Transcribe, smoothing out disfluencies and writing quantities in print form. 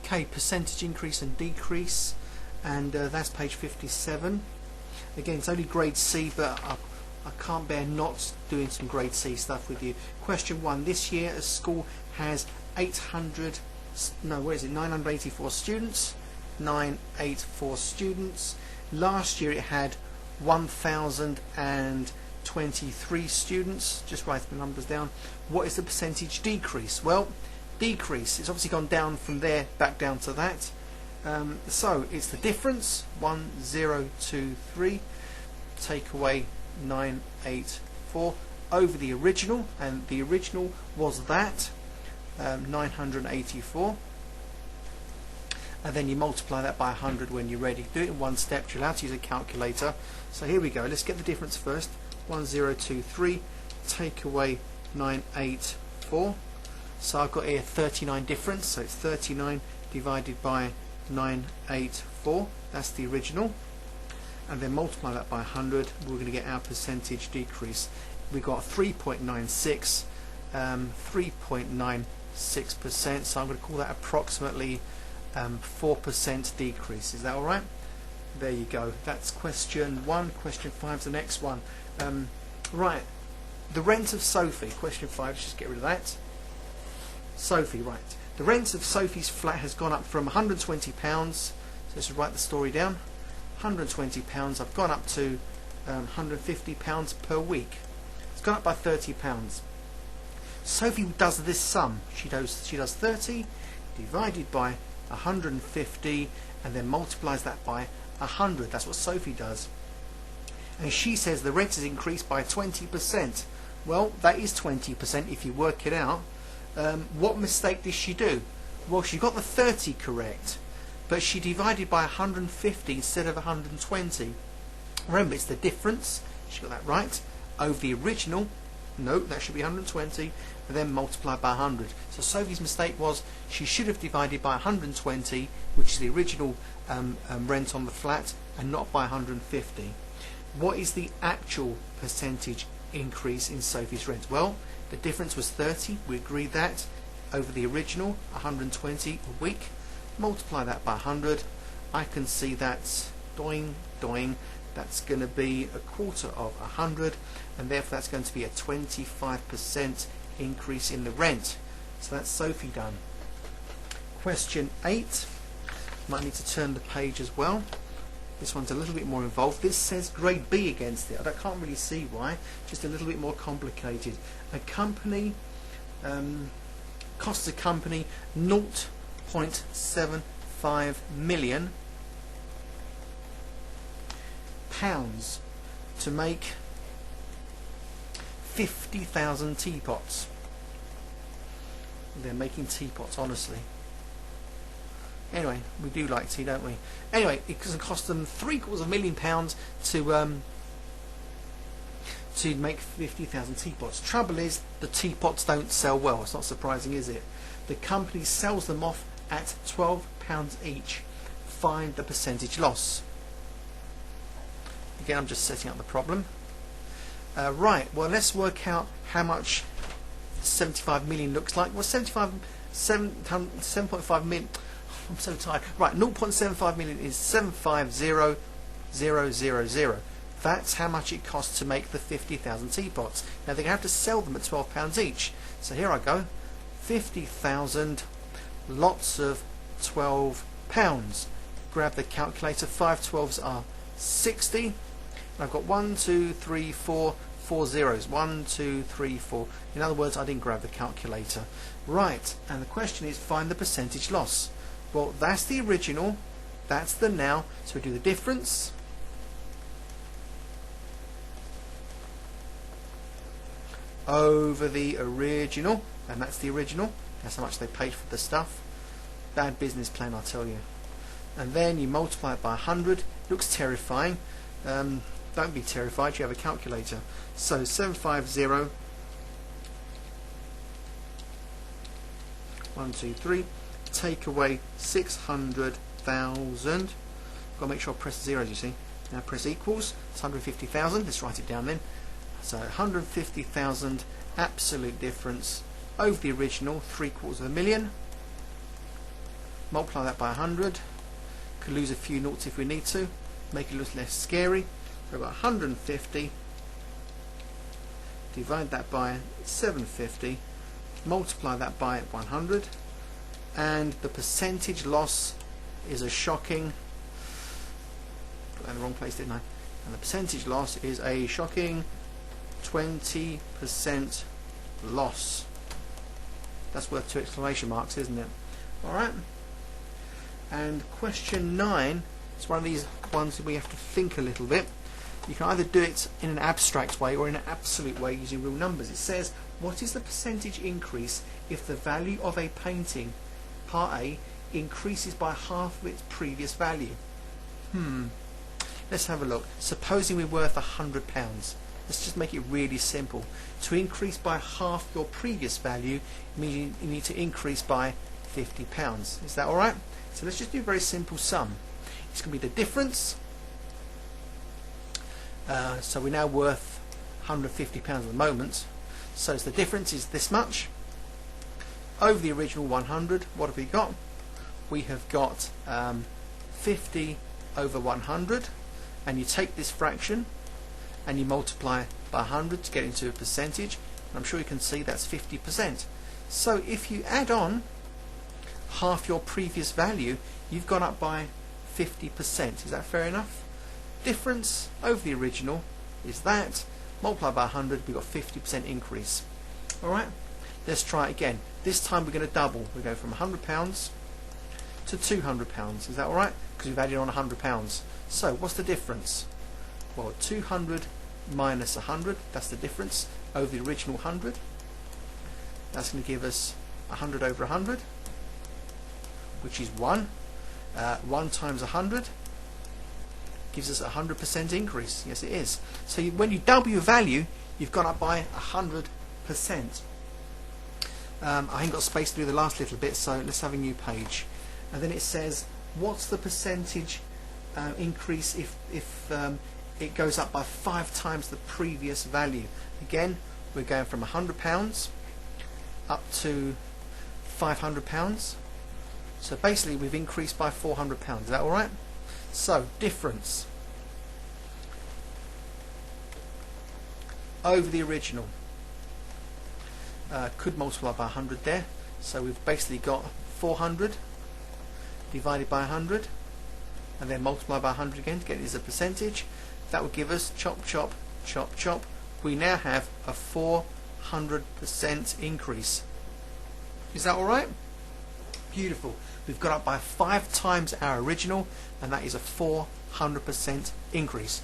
Okay, percentage increase and decrease, and that's page 57. Again, it's only grade C, but I can't bear not doing some grade C stuff with you. Question 1. This year a school has 984 students. 984 students. Last year it had 1,023 students. Just write the numbers down. What is the percentage decrease? Well, decrease, it's obviously gone down from there back down to that. So it's the difference, 1023, take away 984 over the original, and the original was that 984, and then you multiply that by 100 when you're ready. Do it in one step. You're allowed to use a calculator. So here we go. Let's get the difference first. 1023 take away 984. So I've got here 39 difference. So it's 39 divided by 984. That's the original. And then multiply that by 100. We're going to get our percentage decrease. We got 3.96, 3.96%. So I'm going to call that approximately 4% decrease. Is that all right? There you go. That's question 1. Question 5 is the next one. Right. The rent of Sophie. Question 5. Let's just get rid of that. Sophie. Right. The rent of Sophie's flat has gone up from £120. So let's write the story down. £120. I've gone up to £150 per week. It's gone up by £30. Sophie does this sum. She does 30 divided by 150 and then multiplies that by 100. That's what Sophie does. And she says the rent has increased by 20%. Well, that is 20% if you work it out. What mistake did she do? Well, she got the 30 correct, but she divided by 150 instead of 120. Remember, it's the difference. She got that right. Over the original, no, that should be 120, and then multiplied by 100. So Sophie's mistake was she should have divided by 120, which is the original rent on the flat, and not by 150. What is the actual percentage increase in Sophie's rent? Well, the difference was 30. We agreed that. Over the original, 120 a week. Multiply that by 100. I can see that's doing. That's going to be a quarter of 100, and therefore that's going to be a 25% increase in the rent. So that's Sophie done. Question 8. Might need to turn the page as well. This one's a little bit more involved. This says grade B against it. I can't really see why. Just a little bit more complicated. A company costs a company 0.75 million pounds to make 50,000 teapots. They're making teapots, honestly. Anyway, we do like tea, don't we? Anyway, it doesn't cost them £750,000 to make 50,000 teapots. Trouble is, the teapots don't sell well. It's not surprising, is it? The company sells them off at £12 each. Find the percentage loss. Again, I'm just setting up the problem. Right, well, let's work out how much 75 million looks like. Well, 7.5 million. I'm so tired. Right, 0.75 million is 750,000. That's how much it costs to make the 50,000 teapots. Now they're going to have to sell them at £12 each. So here I go. 50,000 lots of £12. Grab the calculator. 5 12s are 60. And I've got 1, 2, 3, 4 zeros. 1, 2, 3, 4. In other words, I didn't grab the calculator. Right, and the question is find the percentage loss. Well, that's the original, that's the now, so we do the difference over the original, and that's the original. That's how much they paid for the stuff. Bad business plan, I tell you. And then you multiply it by 100. Looks terrifying. Don't be terrified, you have a calculator. So 750, 1, 2, 3, take away 600,000. Got to make sure I press zeros, you see. Now press equals. It's 150,000. Let's write it down then. So 150,000 absolute difference over the original, £750,000. multiply that by 100. Could lose a few noughts if we need to, make it a little less scary. We've got 150, divide that by 750, multiply that by 100, and the percentage loss is a shocking, put that in the wrong place, didn't I? And the percentage loss is a shocking 20% loss. That's worth 2 exclamation marks, isn't it? Alright. And question 9 is one of these ones that we have to think a little bit. You can either do it in an abstract way or in an absolute way using real numbers. It says, what is the percentage increase if the value of a painting, part A, increases by half of its previous value? Let's have a look. Supposing we're worth £100. Let's just make it really simple. To increase by half your previous value means you need to increase by £50. Is that alright? So let's just do a very simple sum. It's going to be the difference. So we're now worth £150 at the moment. So the difference is this much. Over the original 100, what have we got? We have got 50 over 100. And you take this fraction and you multiply by 100 to get into a percentage. And I'm sure you can see that's 50%. So if you add on half your previous value, you've gone up by 50%. Is that fair enough? Difference over the original is that, multiply by 100, we've got 50% increase. Alright, let's try it again. This time we're going to double. We're going from £100 to £200. Is that alright? Because we've added on £100. So what's the difference? Well, 200 minus 100, that's the difference over the original 100. That's going to give us 100 over 100, which is 1. 1 times 100 gives us a 100% increase. Yes, it is. So when you double your value, you've gone up by 100%. I ain't got space to do the last little bit, so let's have a new page. And then it says, what's the percentage increase if it goes up by 5 times the previous value? Again, we're going from £100 up to £500. So basically we've increased by £400. Is that alright? So difference over the original, could multiply by 100 there. So we've basically got 400 divided by 100 and then multiply by 100 again to get it as a percentage. That would give us, chop chop chop chop, we now have a 400% increase. Is that alright? Beautiful. We've got up by 5 times our original, and that is a 400% increase.